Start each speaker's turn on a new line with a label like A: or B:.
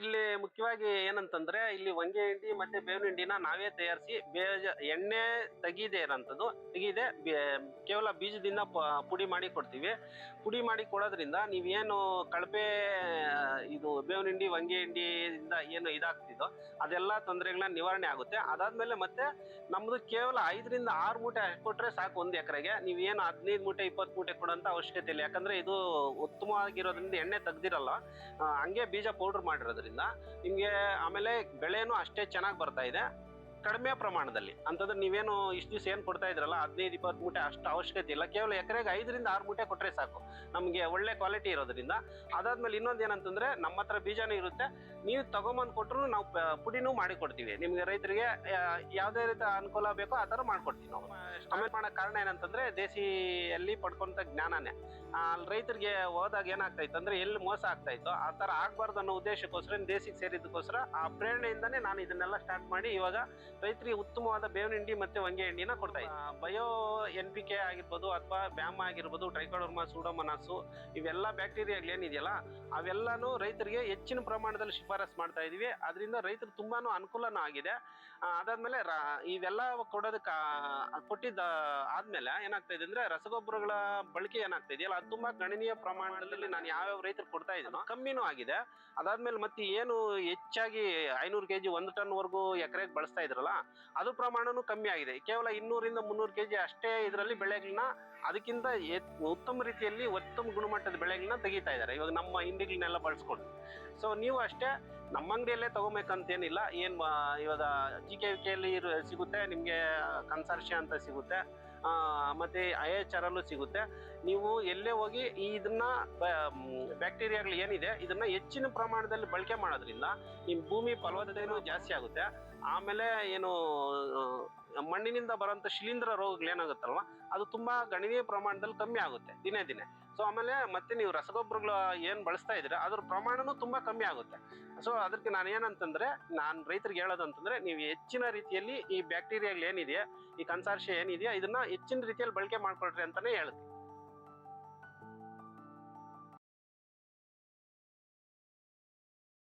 A: ಇಲ್ಲಿ ಮುಖ್ಯವಾಗಿ ಏನಂತಂದ್ರೆ ಇಲ್ಲಿ ಹೊಂಗೆ ಹಿಂಡಿ ಮತ್ತೆ ಬೇವಿನ ಹಿಂಡಿನ ನಾವೇ ತಯಾರಿಸಿ ಎಣ್ಣೆ ತೆಗಿದೆ ಕೇವಲ ಬೀಜದಿಂದ ಪುಡಿ ಮಾಡಿ ಕೊಡ್ತೀವಿ. ಪುಡಿ ಮಾಡಿ ಕೊಡೋದ್ರಿಂದ ನೀವೇನು ಕಳಪೆ ಇದು ಬೇವಿನ ಹಿಂಡಿ ಹೊಂಗೆ ಹಿಂಡಿಯಿಂದ ಏನು ಇದಾಗ್ತಿದೋ ಅದೆಲ್ಲ ತೊಂದರೆಗಳನ್ನ ನಿವಾರಣೆ ಆಗುತ್ತೆ. ಅದಾದ್ಮೇಲೆ ಮತ್ತೆ ನಮ್ದು ಕೇವಲ 5ರಿಂದ 6 ಮೂಟೆ ಅಷ್ಟು ಕೊಟ್ರೆ ಸಾಕು. 1 ಎಕರೆಗೆ ನೀವೇನು 15 ಮೂಟೆ 20 ಮೂಟೆ ಕೊಡೋಂತ ಅವಶ್ಯಕತೆ ಇಲ್ಲ. ಯಾಕಂದ್ರೆ ಇದು ಉತ್ತಮವಾಗಿರೋದ್ರಿಂದ ಎಣ್ಣೆ ತೆಗ್ದಿರಲ್ಲ, ಹಂಗೆ ಬೀಜ ಪೌಡರ್ ಮಾಡಿರೋದ್ರಿಂದ ನಿಮ್ಗೆ ಆಮೇಲೆ ಬೆಳೆನೂ ಅಷ್ಟೇ ಚೆನ್ನಾಗಿ ಬರ್ತಾ ಇದೆ ಕಡಿಮೆ ಪ್ರಮಾಣದಲ್ಲಿ. ಅಂತಂದ್ರೆ ನೀವೇನು ಇಷ್ಟು ದಿವಸ ಏನ್ ಕೊಡ್ತಾ ಇದ್ರಲ್ಲ 15-20 ಮೂಟೆ ಅಷ್ಟು ಅವಶ್ಯಕತೆ ಇಲ್ಲ. ಕೇವಲ ಎಕರೆಗೆ 5ರಿಂದ 6 ಮೂಟೆ ಕೊಟ್ರೆ ಸಾಕು, ನಮ್ಗೆ ಒಳ್ಳೆ ಕ್ವಾಲಿಟಿ ಇರೋದ್ರಿಂದ. ಅದಾದ್ಮೇಲೆ ಇನ್ನೊಂದು ಏನಂತಂದ್ರೆ ನಮ್ಮ ಹತ್ರ ಬೀಜನೂ ಇರುತ್ತೆ, ನೀವು ತಗೊಂಬಂದು ಕೊಟ್ಟರು ನಾವು ಪುಡಿನೂ ಮಾಡಿ ಕೊಡ್ತೀವಿ. ನಿಮ್ಗೆ ರೈತರಿಗೆ ಯಾವ್ದೇ ರೀತಿ ಅನುಕೂಲ ಬೇಕೋ ಆ ತರ ಮಾಡ್ಕೊಡ್ತೀವಿ ನಾವು. ಆಮೇಲೆ ಮಾಡೋ ಕಾರಣ ಏನಂತಂದ್ರೆ ದೇಸಿಯಲ್ಲಿ ಪಡ್ಕೊಂತ ಜ್ಞಾನನೇ. ರೈತರಿಗೆ ಹೋದಾಗ ಏನಾಗ್ತಾ ಇತ್ತು ಅಂದ್ರೆ ಎಲ್ಲಿ ಮೋಸ ಆಗ್ತಾ ಇತ್ತು ಆ ತರ ಆಗ್ಬಾರ್ದು ಅನ್ನೋ ಉದ್ದೇಶಕ್ಕೋಸ್ಕರ ದೇಸಿಗೆ ಸೇರಿದಕ್ಕೋಸ್ಕರ ಆ ಪ್ರೇರಣೆಯಿಂದಾನೇ ನಾನು ಇದನ್ನೆಲ್ಲ ಸ್ಟಾರ್ಟ್ ಮಾಡಿ ಇವಾಗ ರೈತರಿಗೆ ಉತ್ತಮವಾದ ಬೇವಿನ ಹಿಂಡಿ ಮತ್ತೆ ಹೊಂಗೆ ಹಿಂಡಿನ ಕೊಡ್ತಾ ಇದ್ದೀವಿ. ಬಯೋ NPK ಆಗಿರ್ಬೋದು ಅಥವಾ ಬ್ಯಾಮ್ ಆಗಿರ್ಬೋದು, ಟ್ರೈಕೋಡರ್ಮಾ, ಸೂಡೋಮೋನಾಸು, ಇವೆಲ್ಲ ಬ್ಯಾಕ್ಟೀರಿಯಾಗಳು ಏನಿದೆಯಲ್ಲ ಅವೆಲ್ಲಾನು ರೈತರಿಗೆ ಹೆಚ್ಚಿನ ಪ್ರಮಾಣದಲ್ಲಿ ಶಿಫಾರಸ್ ಮಾಡ್ತಾ ಇದೀವಿ. ಅದರಿಂದ ರೈತರು ತುಂಬಾನು ಅನುಕೂಲನೂ ಆಗಿದೆ. ಅದಾದ್ಮೇಲೆ ಇವೆಲ್ಲ ಕೊಟ್ಟಿದ್ದ ಆದ್ಮೇಲೆ ಏನಾಗ್ತಾ ಇದೆ ಅಂದ್ರೆ ರಸಗೊಬ್ಬರಗಳ ಬಳಕೆ ಏನಾಗ್ತಾ ಇದೆಯಲ್ಲ ಅದು ತುಂಬಾ ಗಣನೀಯ ಪ್ರಮಾಣದಲ್ಲಿ ನಾನು ಯಾವ್ಯಾವ ರೈತರು ಕೊಡ್ತಾ ಇದ್ದೀನೋ ಕಮ್ಮಿನೂ ಆಗಿದೆ. ಅದಾದ್ಮೇಲೆ ಮತ್ತೆ ಏನು ಹೆಚ್ಚಾಗಿ 500 kg 1 ಟನ್ ವರೆಗೂ ಎಕರೆಗೆ ಬಳಸ್ತಾ ಇದ್ರಲ್ಲ ಅದು ಪ್ರಮಾಣನೂ ಕಮ್ಮಿ ಆಗಿದೆ. ಕೇವಲ 200ರಿಂದ 300 kg ಅಷ್ಟೇ ಇದರಲ್ಲಿ ಬೆಳೆಗಳನ್ನ ಅದಕ್ಕಿಂತ ಉತ್ತಮ ರೀತಿಯಲ್ಲಿ ಉತ್ತಮ ಗುಣಮಟ್ಟದ ಬೆಳೆಗಳನ್ನ ತೆಗಿತಾ ಇದ್ದಾರೆ ಇವಾಗ ನಮ್ಮ ಹಿಂಡಿಗಳನ್ನೆಲ್ಲ ಬಳಸ್ಕೊಂಡು. ಸೊ ನೀವು ಅಷ್ಟೇ ನಮ್ಮ ಅಂಗಡಿಯಲ್ಲೇ ತಗೋಬೇಕಂತೇನಿಲ್ಲ. ಇವಾಗ GKVKಯಲ್ಲಿ ಸಿಗುತ್ತೆ ನಿಮಗೆ, ಕನ್ಸಾರ್ಷಿಯ ಅಂತ ಸಿಗುತ್ತೆ, ಮತ್ತೆ IHR ಅಲ್ಲೂ ಸಿಗುತ್ತೆ. ನೀವು ಎಲ್ಲೇ ಹೋಗಿ ಇದನ್ನ ಬ್ಯಾಕ್ಟೀರಿಯಾಗಳು ಏನಿದೆ ಇದನ್ನ ಹೆಚ್ಚಿನ ಪ್ರಮಾಣದಲ್ಲಿ ಬಳಕೆ ಮಾಡೋದ್ರಿಂದ ನಿಮ್ಮ ಭೂಮಿ ಫಲವತ್ತತೆನೂ ಜಾಸ್ತಿ ಆಗುತ್ತೆ. ಆಮೇಲೆ ಏನು ಮಣ್ಣಿನಿಂದ ಬರೋಂಥ ಶಿಲೀಂಧ್ರ ರೋಗಗಳು ಏನಾಗುತ್ತಲ್ವ ಅದು ತುಂಬಾ ಗಣನೀಯ ಪ್ರಮಾಣದಲ್ಲಿ ಕಮ್ಮಿ ಆಗುತ್ತೆ ದಿನೇ ದಿನೇ. ಸೊ ಆಮೇಲೆ ಮತ್ತೆ ನೀವು ರಸಗೊಬ್ಬರಗಳು ಏನು ಬಳಸ್ತಾ ಇದ್ರೆ ಅದ್ರ ಪ್ರಮಾಣನೂ ತುಂಬಾ ಕಮ್ಮಿ ಆಗುತ್ತೆ. ಸೊ ಅದಕ್ಕೆ ನಾನು ಏನಂತಂದ್ರೆ ನಾನು ರೈತರಿಗೆ ಹೇಳೋದಂತಂದ್ರೆ ನೀವು ಹೆಚ್ಚಿನ ರೀತಿಯಲ್ಲಿ ಈ ಬ್ಯಾಕ್ಟೀರಿಯಾಗಳು ಏನಿದೆಯಾ, ಈ ಕನ್ಸಾರ್ಷಿಯ ಏನಿದೆಯಾ ಇದನ್ನ ಹೆಚ್ಚಿನ ರೀತಿಯಲ್ಲಿ ಬಳಕೆ ಮಾಡ್ಕೊಳ್ರಿ ಅಂತಾನೆ ಹೇಳ್ತೀನಿ.